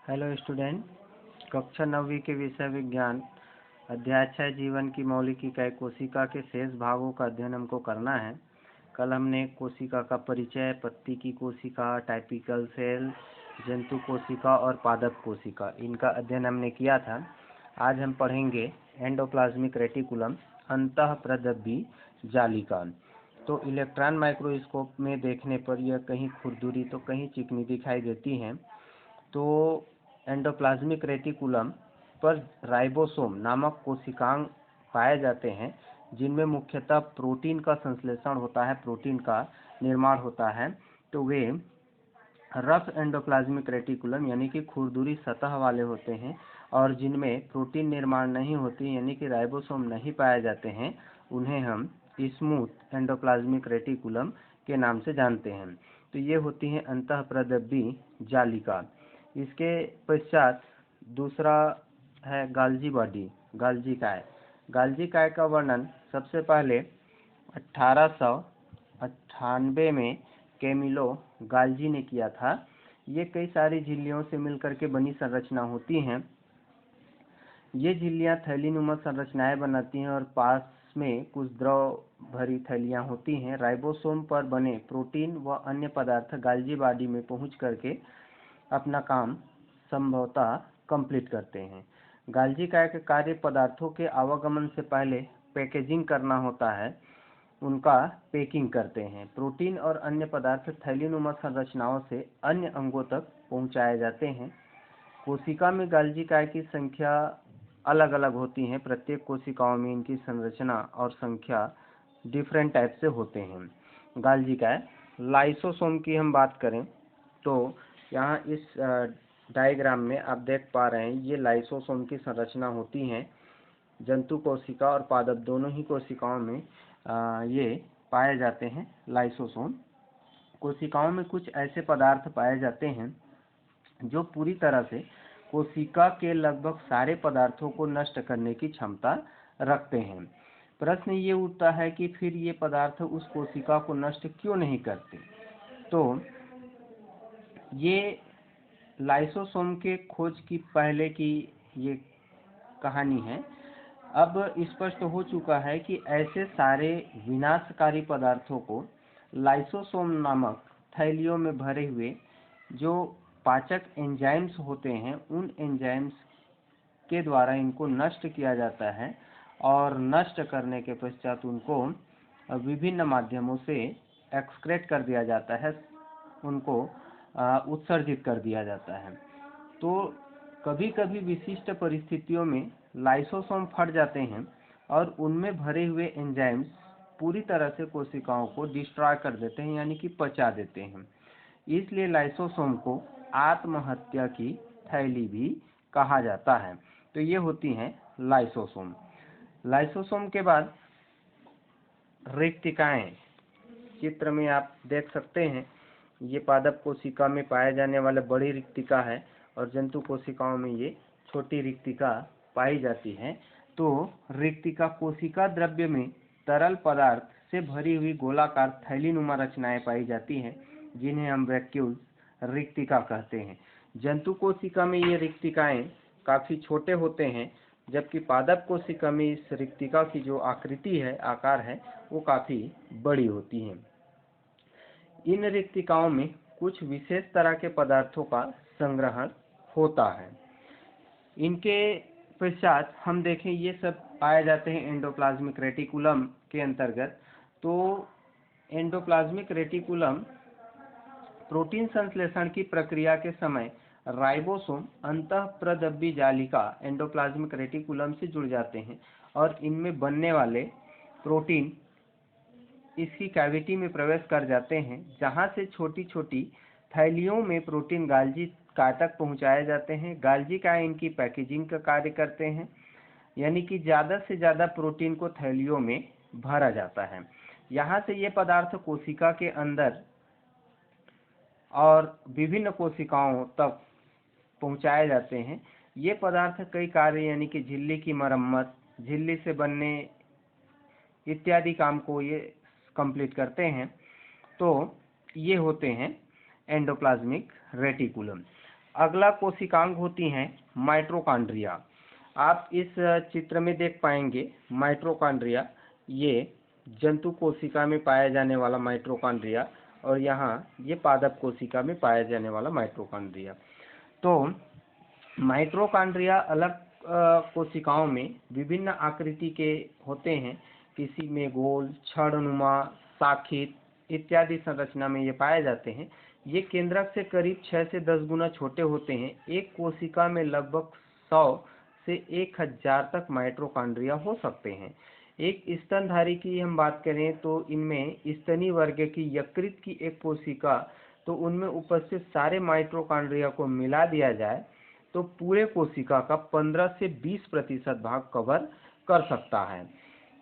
Hello student, कक्षा 9वीं के विषय विज्ञान अध्याय 6 जीवन की मौलिक इकाई कोशिका के शेष भागों का अध्ययन हमको करना है। कल हमने कोशिका का परिचय, पत्ती की कोशिका, टाइपिकल सेल, जंतु कोशिका और पादप कोशिका, इनका अध्ययन हमने किया था। आज हम पढ़ेंगे एंडोप्लाज्मिक रेटिकुलम, अंतःप्रदब्बी जालिका। तो इलेक्ट्रॉन माइक्रोस्कोप में देखने पर यह कहीं खुरदुरी तो कहीं चिकनी दिखाई देती हैं। तो एंडोप्लाज्मिक रेटिकुलम पर राइबोसोम नामक कोशिकांग पाए जाते हैं, जिनमें मुख्यतः प्रोटीन का संश्लेषण होता है, प्रोटीन का निर्माण होता है। तो वे रफ एंडोप्लाज्मिक रेटिकुलम यानी कि खुरदुरी सतह वाले होते हैं, और जिनमें प्रोटीन निर्माण नहीं होती यानी कि राइबोसोम नहीं पाए जाते हैं, उन्हें हम स्मूथ एंडोप्लाज्मिक रेटिकुलम के नाम से जानते हैं। तो ये होती हैं अंतःप्रदब्बी जालिका। इसके पश्चात दूसरा है गाल्जी बॉडी, गाल्जी काय। गाल्जी काय का वर्णन सबसे पहले 1898 में कैमिलो गाल्जी ने किया था। ये कई सारी झिल्लियों से मिलकर के बनी संरचना होती हैं। ये झिल्लियां थैलीनुमा संरचनाएं बनाती हैं और पास में कुछ द्रव भरी थैलियां होती हैं। राइबोसोम पर बने प्रोटीन व अन्य पदार्थ गाल्जी बॉडी में पहुंच करके अपना काम संभवतः कंप्लीट करते हैं। गाल्जी काय के कार्य पदार्थों के आवागमन से पहले पैकेजिंग करना होता है, उनका पैकिंग करते हैं। प्रोटीन और अन्य पदार्थ थैलीनुमा संरचनाओं से अन्य अंगों तक पहुंचाए जाते हैं। कोशिका में गाल्जी काय की संख्या अलग अलग होती हैं। प्रत्येक कोशिकाओं में इनकी संरचना और संख्या डिफरेंट टाइप से होते हैं। गाल्जी काय लाइसोसोम की हम बात करें तो यहाँ इस डायग्राम में आप देख पा रहे हैं, ये लाइसोसोम की संरचना होती हैं। जंतु कोशिका और पादप दोनों ही कोशिकाओं में ये पाए जाते हैं लाइसोसोम। कोशिकाओं में कुछ ऐसे पदार्थ पाए जाते हैं जो पूरी तरह से कोशिका के लगभग सारे पदार्थों को नष्ट करने की क्षमता रखते हैं। प्रश्न ये उठता है कि फिर ये पदार्थ उस कोशिका को नष्ट क्यों नहीं करते। तो ये लाइसोसोम के खोज की पहले की ये कहानी है। अब स्पष्ट हो चुका है कि ऐसे सारे विनाशकारी पदार्थों को लाइसोसोम नामक थैलियों में भरे हुए जो पाचक एंजाइम्स होते हैं, उन एंजाइम्स के द्वारा इनको नष्ट किया जाता है, और नष्ट करने के पश्चात उनको विभिन्न माध्यमों से एक्सक्रेट कर दिया जाता है, उनको उत्सर्जित कर दिया जाता है। तो कभी कभी विशिष्ट परिस्थितियों में लाइसोसोम फट जाते हैं और उनमें भरे हुए एंजाइम्स पूरी तरह से कोशिकाओं को डिस्ट्रॉय कर देते हैं, यानी कि पचा देते हैं। इसलिए लाइसोसोम को आत्महत्या की थैली भी कहा जाता है। तो ये होती हैं लाइसोसोम। लाइसोसोम के बाद रिक्तिकाएं, चित्र में आप देख सकते हैं, ये पादप कोशिका में पाए जाने वाला बड़ी रिक्तिका है और जंतु कोशिकाओं में ये छोटी रिक्तिका पाई जाती है। तो रिक्तिका कोशिका द्रव्य में तरल पदार्थ से भरी हुई गोलाकार थैलीनुमा रचनाएं पाई जाती हैं, जिन्हें हम वैक्यूल्स रिक्तिका कहते हैं। जंतु कोशिका में ये रिक्तिकाएं काफी छोटे होते हैं, जबकि पादप कोशिका में इस रिक्तिका की जो आकृति है, आकार है, वो काफी बड़ी होती है। इन रिक्तिकाओं में कुछ विशेष तरह के पदार्थों का संग्रहण होता है। इनके पश्चात हम देखें, ये सब पाए जाते हैं एंडोप्लाज्मिक रेटिकुलम के अंतर्गत। तो एंडोप्लाज्मिक रेटिकुलम प्रोटीन संश्लेषण की प्रक्रिया के समय राइबोसोम अंतःप्रदब्बी जालिका एंडोप्लाज्मिक रेटिकुलम से जुड़ जाते हैं, और इनमें बनने वाले प्रोटीन इसकी कैविटी में प्रवेश कर जाते हैं, जहां से छोटी छोटी थैलियों में प्रोटीन गाल्जी काय तक पहुंचाए जाते हैं। गाल्जी काय इनकी पैकेजिंग का कार्य करते हैं, यानी कि ज्यादा से ज्यादा प्रोटीन को थैलियों में भरा जाता है। यहाँ से ये पदार्थ कोशिका के अंदर और विभिन्न कोशिकाओं तक पहुंचाए जाते हैं। ये पदार्थ कई कार्य, यानी कि झिल्ली की मरम्मत, झिल्ली से बनने इत्यादि काम को ये कंप्लीट करते हैं। तो ये होते हैं एंडोप्लाज्मिक रेटिकुलम। अगला कोशिकांग होती हैं माइटोकॉन्ड्रिया। आप इस चित्र में देख पाएंगे माइटोकॉन्ड्रिया, ये जंतु कोशिका में पाया जाने वाला माइटोकॉन्ड्रिया, और यहाँ ये पादप कोशिका में पाया जाने वाला माइटोकॉन्ड्रिया। तो माइटोकॉन्ड्रिया अलग कोशिकाओं में विभिन्न आकृति के होते हैं, किसी में गोल, छड़नुमा, शाखित इत्यादि संरचना में ये पाए जाते हैं। ये केंद्रक से करीब 6 से 10 गुना छोटे होते हैं। एक कोशिका में लगभग 100 से 1000 तक माइटोकॉन्ड्रिया हो सकते हैं। एक स्तनधारी की हम बात करें तो इनमें स्तनी वर्ग की यकृत की एक कोशिका, तो उनमें उपस्थित सारे माइटोकॉन्ड्रिया को मिला दिया जाए तो पूरे कोशिका का 15 से 20% भाग कवर कर सकता है।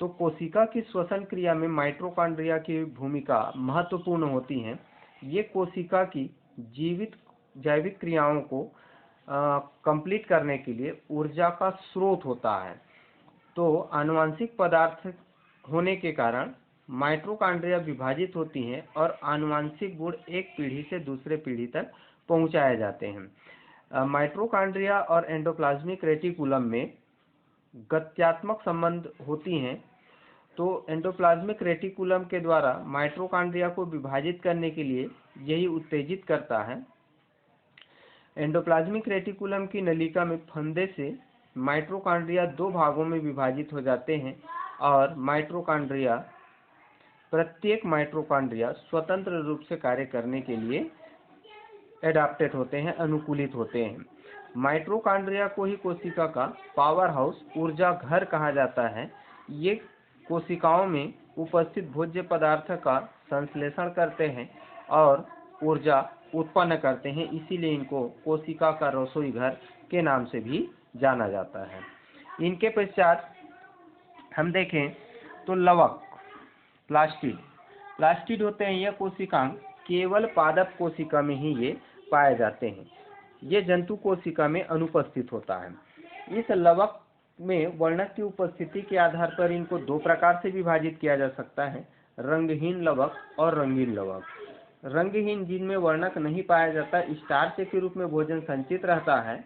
तो कोशिका की श्वसन क्रिया में माइटोकॉन्ड्रिया की भूमिका महत्वपूर्ण होती है। ये कोशिका की जीवित जैविक क्रियाओं को कंप्लीट करने के लिए ऊर्जा का स्रोत होता है। तो आनुवंशिक पदार्थ होने के कारण माइटोकॉन्ड्रिया विभाजित होती हैं और आनुवंशिक गुण एक पीढ़ी से दूसरे पीढ़ी तक पहुंचाए जाते हैं। माइटोकॉन्ड्रिया और एंडोप्लाज्मिक रेटिकुलम में गत्यात्मक संबंध होती हैं। तो एंडोप्लाज्मिक रेटिकुलम के द्वारा माइटोकॉन्ड्रिया को विभाजित करने के लिए यही उत्तेजित करता है। एंडोप्लाज्मिक रेटिकुलम की नलिका में फंदे से माइटोकॉन्ड्रिया 2 भागों में विभाजित हो जाते हैं और प्रत्येक माइटोकॉन्ड्रिया स्वतंत्र रूप से कार्य करने के लिए एडाप्टेड होते हैं, अनुकूलित होते हैं। माइटोकॉन्ड्रिया को ही कोशिका का पावर हाउस, ऊर्जा घर कहा जाता है। ये कोशिकाओं में उपस्थित भोज्य पदार्थ का संश्लेषण करते हैं और ऊर्जा उत्पन्न करते हैं, इसीलिए इनको कोशिका का रसोई घर के नाम से भी जाना जाता है। इनके पश्चात हम देखें तो लवक, प्लास्टिड होते हैं। यह कोशिकांग केवल पादप कोशिका में ही ये पाए जाते हैं। ये जंतु कोशिका में अनुपस्थित होता है। इस लवक में वर्णक की उपस्थिति के आधार पर इनको 2 प्रकार से विभाजित किया जा सकता है, रंगहीन लवक और रंगीन लवक। रंगहीन, जिनमें वर्णक नहीं पाया जाता, स्टार्च के रूप में भोजन संचित रहता है।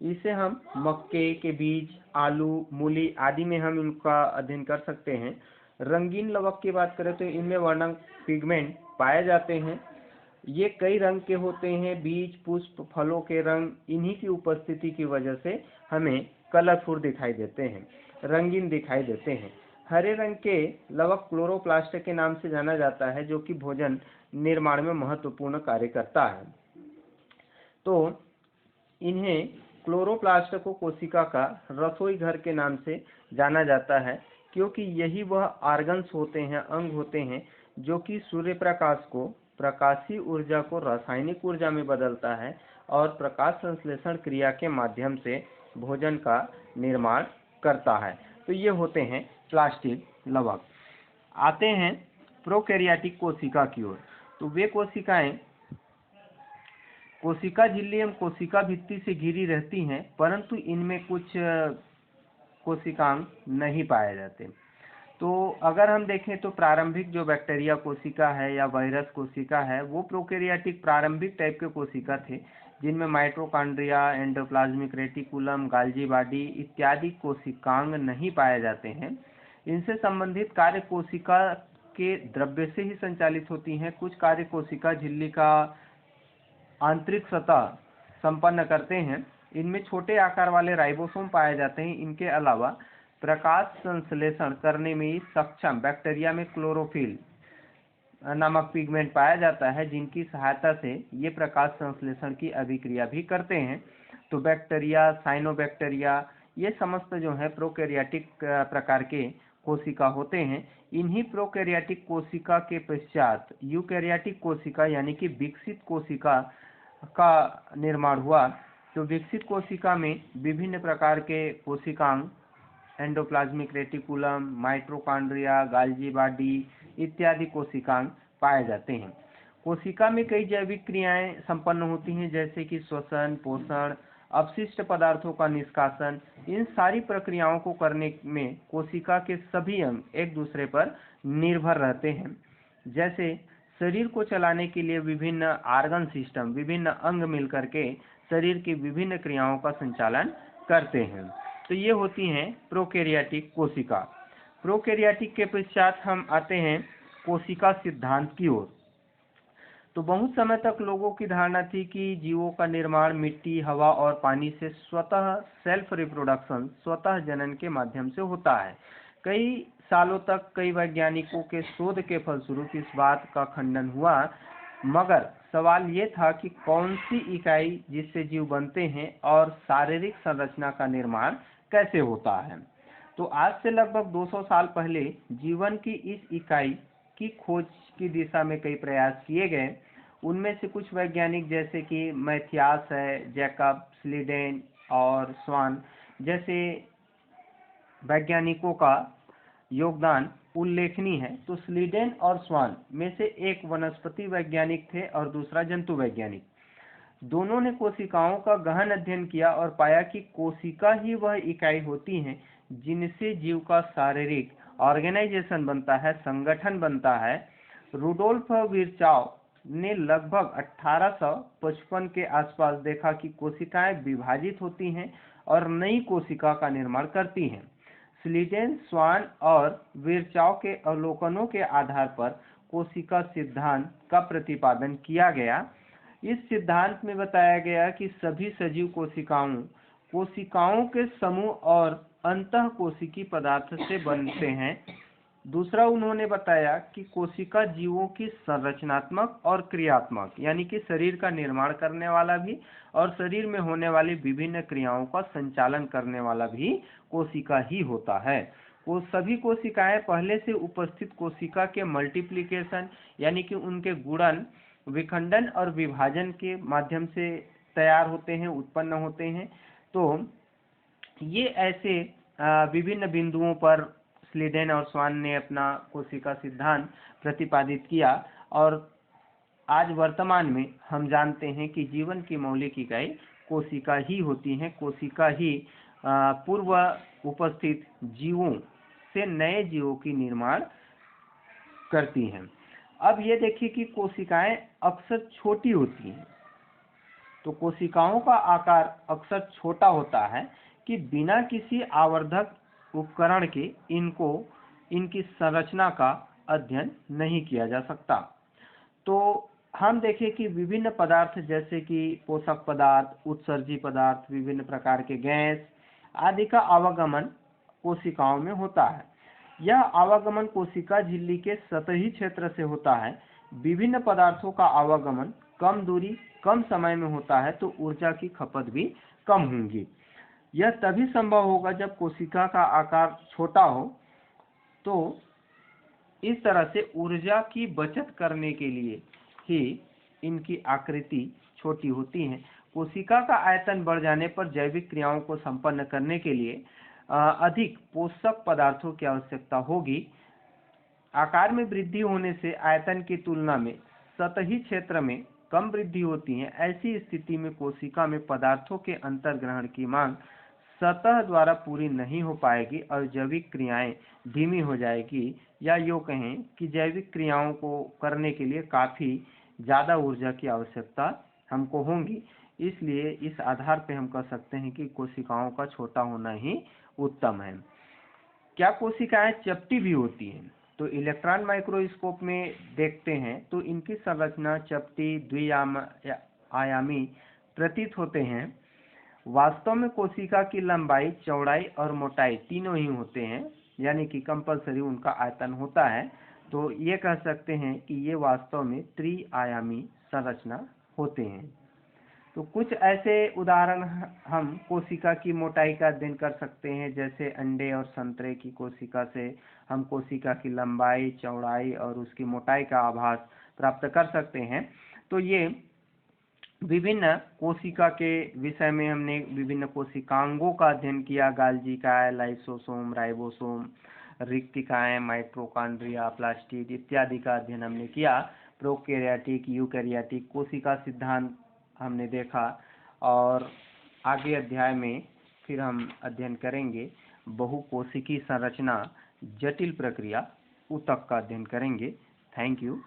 इसे हम मक्के के बीज, आलू, मूली आदि में हम इनका अध्ययन कर सकते हैं। रंगीन लवक की बात करें तो इनमें वर्णक पिगमेंट पाए जाते हैं। ये कई रंग के होते हैं, बीज, पुष्प, फलों के रंग इन्हीं की उपस्थिति की वजह से हमें कलरफुल दिखाई देते हैं, रंगीन दिखाई देते हैं। हरे रंग के लवक क्लोरोप्लास्ट के नाम से जाना जाता है, जो कि भोजन निर्माण में महत्वपूर्ण कार्य करता है। तो इन्हें क्लोरोप्लास्ट को कोशिका का रसोई घर के नाम से जाना जाता है, क्योंकि यही वह ऑर्गन्स होते हैं, अंग होते हैं, जो कि सूर्य प्रकाश को, प्रकाशीय ऊर्जा को रासायनिक ऊर्जा में बदलता है और प्रकाश संश्लेषण क्रिया के माध्यम से भोजन का निर्माण करता है। तो ये होते हैं प्लास्टिड लवक। आते हैं प्रोकैरियोटिक कोशिका की ओर। तो वे कोशिकाएं कोशिका झिल्ली एवं कोशिका भित्ति से घिरी रहती हैं, परंतु इनमें कुछ कोशिकांग नहीं पाए जाते। तो अगर हम देखें तो प्रारंभिक जो बैक्टीरिया कोशिका है या वायरस कोशिका है, वो प्रोकैरियोटिक प्रारंभिक टाइप के कोशिका थे, जिनमें माइटोकॉन्ड्रिया, एंडोप्लाज्मिक रेटिकुलम, गाल्जी बॉडी इत्यादि कोशिकांग नहीं पाए जाते हैं। इनसे संबंधित कार्य कोशिका के द्रव्य से ही संचालित होती हैं। कुछ कार्य कोशिका झिल्ली का आंतरिक सतह संपन्न करते हैं। इनमें छोटे आकार वाले राइबोसोम पाए जाते हैं। इनके अलावा प्रकाश संश्लेषण करने में सक्षम बैक्टीरिया में क्लोरोफिल नामक पिगमेंट पाया जाता है, जिनकी सहायता से ये प्रकाश संश्लेषण की अभिक्रिया भी करते हैं। तो बैक्टीरिया, साइनोबैक्टीरिया, ये समस्त जो है प्रोकैरियोटिक प्रकार के कोशिका होते हैं। इन्हीं प्रोकैरियोटिक कोशिका के पश्चात यूकैरियोटिक कोशिका यानी कि विकसित कोशिका का निर्माण हुआ। तो विकसित कोशिका में विभिन्न प्रकार के कोशिकांग, endoplasmic reticulum, mitochondria, Golgi body इत्यादि कोशिकांग पाए जाते हैं। कोशिका में कई जैविक क्रियाएं संपन्न होती हैं, जैसे कि श्वसन, पोषण, अपशिष्ट पदार्थों का निष्कासन। इन सारी प्रक्रियाओं को करने में कोशिका के सभी अंग एक दूसरे पर निर्भर रहते हैं। जैसे शरीर को चलाने के लिए विभिन्न ऑर्गन सिस्टम, विभिन्न अंग मिलकर के शरीर की विभिन्न क्रियाओं का संचालन करते हैं। तो ये होती हैं प्रोकैरियोटिक कोशिका। प्रोकैरियोटिक के पश्चात हम आते हैं कोशिका सिद्धांत की ओर। तो बहुत समय तक लोगों की धारणा थी कि जीवों का निर्माण मिट्टी, हवा और पानी से स्वतः सेल्फ रिप्रोडक्शन, स्वतः जनन के माध्यम से होता है। कई सालों तक कई वैज्ञानिकों के शोध के फलस्वरूप इस बात का खंडन हुआ, मगर सवाल ये था कि कौन सी इकाई जिससे जीव बनते हैं और शारीरिक संरचना का निर्माण कैसे होता है। तो आज से लगभग 200 साल पहले जीवन की इस इकाई की खोज की दिशा में कई प्रयास किए गए। उनमें से कुछ वैज्ञानिक जैसे कि मैथियास है, जैकब, स्लीडेन और स्वान जैसे वैज्ञानिकों का योगदान उल्लेखनीय है। तो स्लीडेन और स्वान में से एक वनस्पति वैज्ञानिक थे और दूसरा जंतु वैज्ञानिक। दोनों ने कोशिकाओं का गहन अध्ययन किया और पाया कि कोशिका ही वह इकाई होती है जिनसे जीव का शारीरिक ऑर्गेनाइजेशन बनता है, संगठन बनता है। रुडोल्फ विर्चाव ने लगभग 1855 के आसपास देखा कि कोशिकाएं विभाजित होती हैं और नई कोशिका का निर्माण करती हैं। स्लीडेन, स्वान और विर्चाव के अवलोकनों के आधार पर कोशिका सिद्धांत का प्रतिपादन किया गया। इस सिद्धांत में बताया गया कि सभी सजीव कोशिकाओं के समूह और अंतःकोशिकी पदार्थ से बनते हैं। दूसरा, उन्होंने बताया कि कोशिका जीवों की संरचनात्मक और क्रियात्मक, यानी कि शरीर का निर्माण करने वाला भी और शरीर में होने वाली विभिन्न क्रियाओं का संचालन करने वाला भी कोशिका ही होता है। वो सभी कोशिकाएं पहले से उपस्थित कोशिका के मल्टीप्लिकेशन, यानी कि उनके गुणन, विखंडन और विभाजन के माध्यम से तैयार होते हैं, उत्पन्न होते हैं। तो ये ऐसे विभिन्न बिंदुओं पर स्लीडेन और स्वान ने अपना कोशिका सिद्धांत प्रतिपादित किया और आज वर्तमान में हम जानते हैं कि जीवन की मौलिक इकाई कोशिका ही होती है। कोशिका ही पूर्व उपस्थित जीवों से नए जीवों की निर्माण करती हैं। अब ये देखिए कि कोशिकाएं अक्सर छोटी होती हैं। तो कोशिकाओं का आकार अक्सर छोटा होता है कि बिना किसी आवर्धक उपकरण के इनकी संरचना का अध्ययन नहीं किया जा सकता। तो हम देखें कि विभिन्न पदार्थ जैसे कि पोषक पदार्थ, उत्सर्जी पदार्थ, विभिन्न प्रकार के गैस आदि का आवागमन कोशिकाओं में होता है। यह आवागमन कोशिका झिल्ली के सतही क्षेत्र से होता है। विभिन्न पदार्थों का आवागमन कम दूरी, कम समय में होता है, तो ऊर्जा की खपत भी कम होगी। यह तभी संभव होगा जब कोशिका का आकार छोटा हो। तो इस तरह से ऊर्जा की बचत करने के लिए ही इनकी आकृति छोटी होती है। कोशिका का आयतन बढ़ जाने पर जैविक क्रियाओं को संपन्न करने के लिए अधिक पोषक पदार्थों की आवश्यकता होगी। आकार में वृद्धि होने से आयतन की तुलना में सतही क्षेत्र में कम वृद्धि होती है। ऐसी स्थिति में कोशिका में पदार्थों के अंतर्ग्रहण की मांग सतह द्वारा पूरी नहीं हो पाएगी और जैविक क्रियाएं धीमी हो जाएगी, या यूँ कहें कि जैविक क्रियाओं को करने के लिए काफ़ी ज़्यादा ऊर्जा की आवश्यकता हमको होगी। इसलिए इस आधार पर हम कह सकते हैं कि कोशिकाओं का छोटा होना ही उत्तम है। क्या कोशिकाएं चपटी भी होती हैं? तो इलेक्ट्रॉन माइक्रोस्कोप में देखते हैं तो इनकी संरचना चपटी, द्विआयामी प्रतीत होते हैं। वास्तव में कोशिका की लंबाई, चौड़ाई और मोटाई तीनों ही होते हैं, यानी कि कंपलसरी उनका आयतन होता है। तो ये कह सकते हैं कि ये वास्तव में त्रिआयामी संरचना होते हैं। तो कुछ ऐसे उदाहरण हम कोशिका की मोटाई का अध्ययन कर सकते हैं, जैसे अंडे और संतरे की कोशिका से हम कोशिका की लंबाई, चौड़ाई और उसकी मोटाई का आभास प्राप्त कर सकते हैं। तो ये विभिन्न कोशिका के विषय में हमने विभिन्न कोशिकांगों का अध्ययन किया। गाल्जिकाएं, लाइसोसोम, राइबोसोम, रिक्तिकाएं, माइटोकॉन्ड्रिया, प्लास्टिड इत्यादि का अध्ययन हमने किया। प्रोकैरियोटिक, यूकैरियोटिक कोशिका सिद्धांत हमने देखा और आगे अध्याय में फिर हम अध्ययन करेंगे बहुकोशिकीय संरचना, जटिल प्रक्रिया, ऊतक का अध्ययन करेंगे। Thank you.